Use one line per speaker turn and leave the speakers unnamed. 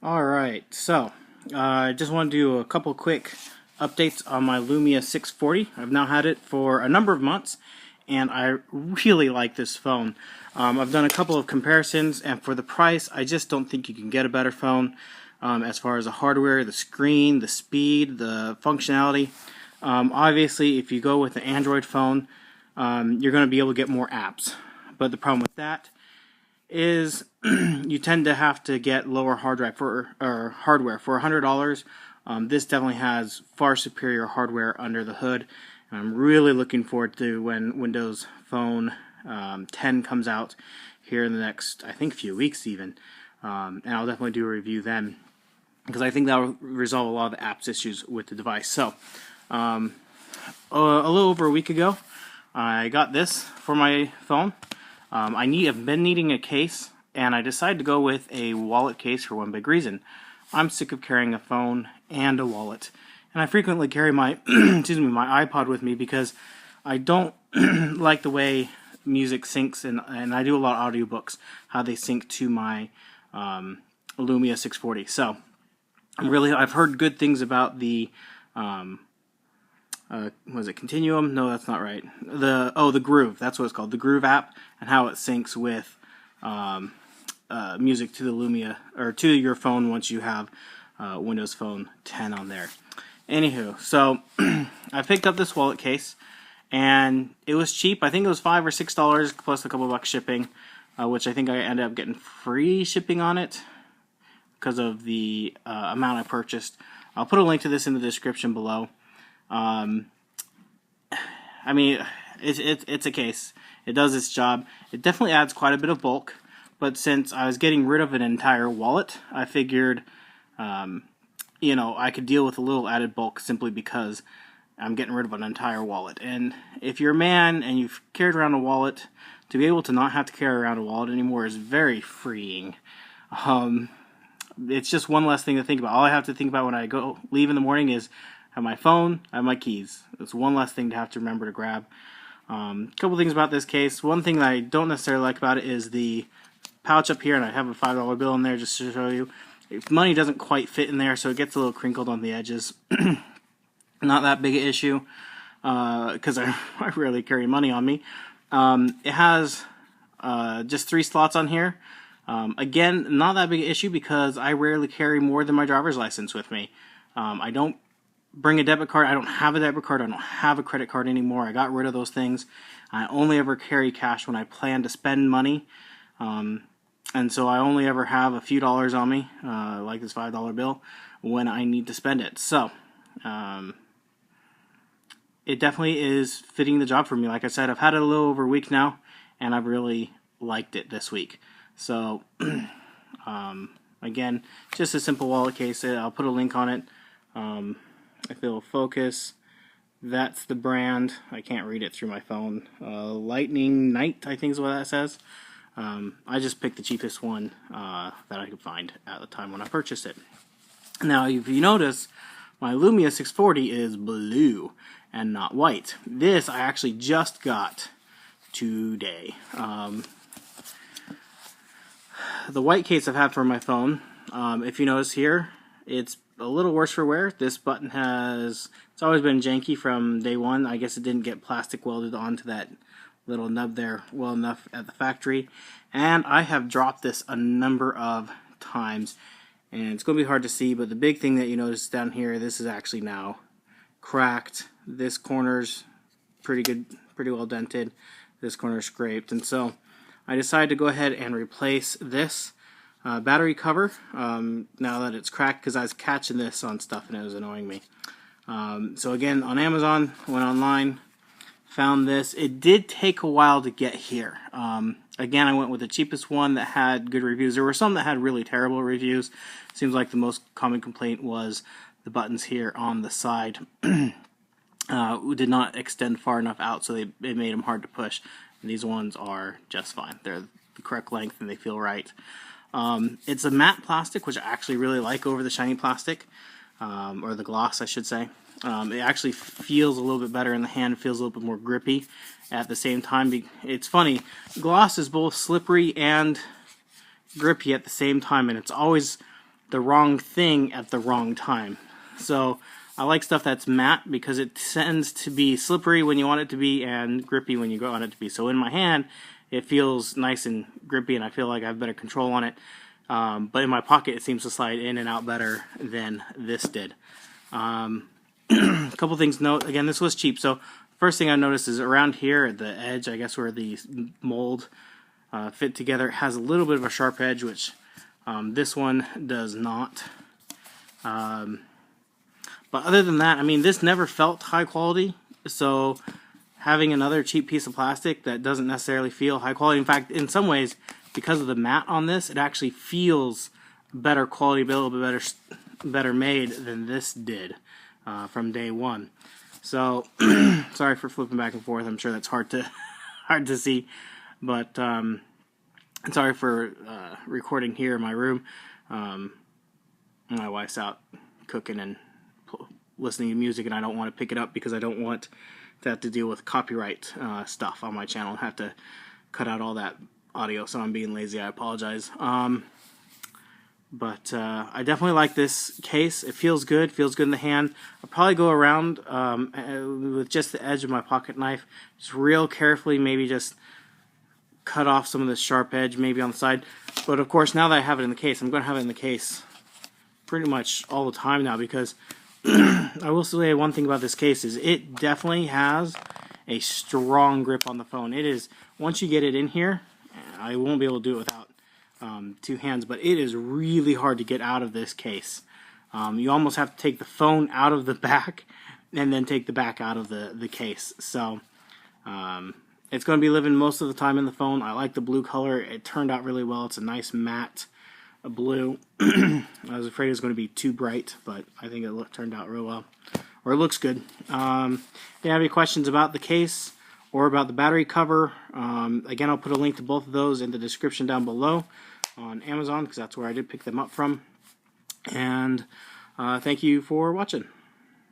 Alright, so I just want to do a couple quick updates on my Lumia 640. I've now had it for a number of months, and I really like this phone. I've done a couple of comparisons, and for the price, I just don't think you can get a better phone as far as the hardware, the screen, the speed, the functionality. Obviously, if you go with an Android phone, you're going to be able to get more apps. But the problem with that is you tend to have to get lower hardware for $100. This definitely has far superior hardware under the hood. I'm really looking forward to when Windows Phone 10 comes out here in the next, I think, few weeks even. And I'll definitely do a review then, because I think that will resolve a lot of the apps issues with the device. So, a little over a week ago, I got this for my phone. I've been needing a case, and I decided to go with a wallet case for one big reason. I'm sick of carrying a phone and a wallet, and I frequently carry my my iPod with me because I don't like the way music syncs, and I do a lot of audiobooks, how they sync to my Lumia 640. So I've heard good things about the was it Continuum? No, that's not right. The Groove. That's what it's called. The Groove app, and how it syncs with music to the Lumia, or to your phone once you have Windows Phone 10 on there. Anywho, so I picked up this wallet case, and it was cheap. I think it was $5 or $6 plus a couple bucks shipping, which I think I ended up getting free shipping on it because of the amount I purchased. I'll put a link to this in the description below. I mean, it's a case. It does its job. It definitely adds quite a bit of bulk, but since I was getting rid of an entire wallet, I figured, I could deal with a little added bulk simply because I'm getting rid of an entire wallet. And if you're a man and you've carried around a wallet, to be able to not have to carry around a wallet anymore is very freeing. It's just one less thing to think about. All I have to think about when I leave in the morning is I have my phone, I have my keys. It's one less thing to have to remember to grab. A couple things about this case. One thing that I don't necessarily like about it is the pouch up here, and I have a $5 bill in there just to show you. Money doesn't quite fit in there, so it gets a little crinkled on the edges. Not that big an issue, because I rarely carry money on me. It has just 3 slots on here. Again, not that big an issue because I rarely carry more than my driver's license with me. I don't bring a debit card. I don't have a debit card. I don't have a credit card anymore. I got rid of those things. I only ever carry cash when I plan to spend money. And so I only ever have a few dollars on me, like this $5 bill, when I need to spend it. So, it definitely is fitting the job for me. Like I said, I've had it a little over a week now, and I've really liked it this week. So, again, just a simple wallet case. I'll put a link on it. If it'll focus, that's the brand. I can't read it through my phone. Lightning Night, I think is what that says. I just picked the cheapest one that I could find at the time when I purchased it. Now, if you notice, my Lumia 640 is blue and not white. This I actually just got today. The white case I've had for my phone, if you notice here, it's a little worse for wear. This button it's always been janky from day one. I guess it didn't get plastic welded onto that little nub there well enough at the factory. And I have dropped this a number of times, and it's going to be hard to see, but the big thing that you notice down here, this is actually now cracked. This corner's pretty well dented. This corner's scraped, and so I decided to go ahead and replace this battery cover now that it's cracked, because I was catching this on stuff and it was annoying me. So again, on Amazon, went online, found this. It did take a while to get here. Again, I went with the cheapest one that had good reviews. There were some that had really terrible reviews. Seems like the most common complaint was the buttons here on the side did not extend far enough out, so it made them hard to push. And these ones are just fine. They're the correct length and they feel right. It's a matte plastic, which I actually really like over the shiny plastic, or the gloss, I should say. It actually feels a little bit better in the hand. It feels a little bit more grippy at the same time. It's funny, gloss is both slippery and grippy at the same time, and it's always the wrong thing at the wrong time. So I like stuff that's matte because it tends to be slippery when you want it to be and grippy when you want it to be. So in my hand, it feels nice and grippy, and I feel like I have better control on it. But in my pocket, it seems to slide in and out better than this did. A couple things to note. Again, this was cheap. So first thing I noticed is around here at the edge, I guess where the mold fit together, it has a little bit of a sharp edge, which this one does not. But other than that, I mean, this never felt high quality. So having another cheap piece of plastic that doesn't necessarily feel high quality. In fact, in some ways, because of the matte on this, it actually feels better quality, a little bit better made than this did from day one. So sorry for flipping back and forth. I'm sure that's hard to see, but sorry for recording here in my room. My wife's out cooking and listening to music, and I don't want to pick it up because I don't want to have to deal with copyright stuff on my channel and have to cut out all that audio, so I'm being lazy. I apologize. But I definitely like this case. It feels good in the hand. I'll probably go around with just the edge of my pocket knife, just real carefully, maybe just cut off some of the sharp edge maybe on the side. But of course, now that I have it in the case, I'm going to have it in the case pretty much all the time now, because I will say one thing about this case is it definitely has a strong grip on the phone. It is, once you get it in here, I won't be able to do it without two hands, but it is really hard to get out of this case. You almost have to take the phone out of the back and then take the back out of the case. So it's going to be living most of the time in the phone. I like the blue color. It turned out really well. It's a nice matte blue. I was afraid it was going to be too bright, but I think it turned out real well. Or it looks good. If you have any questions about the case or about the battery cover, again, I'll put a link to both of those in the description down below on Amazon, because that's where I did pick them up from. And thank you for watching.